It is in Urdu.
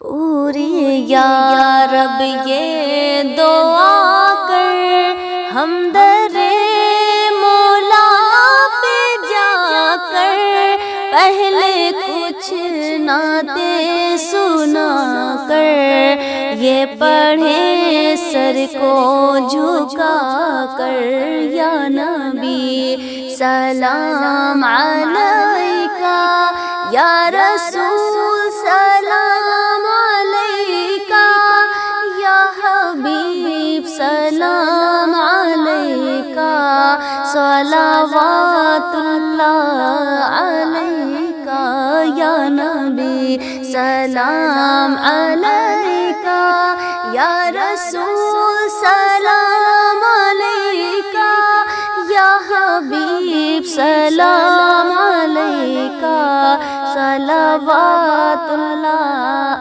پوری یا رب یہ دعا کر ہم در مولا پہ جا کر، پہلے کچھ نعتیں سنا کر، یہ پڑھیں سر کو جھکا کر، یا نبی سلام علیکہ، یا رسول سلام علیکہ، یا حبیب سلام علیکہ، صلوات اللہ علیکہ، یا نبی سلام علیکہ، یا رسول سلام علیکہ، یا حبیب سلام علیکہ، صلوات اللہ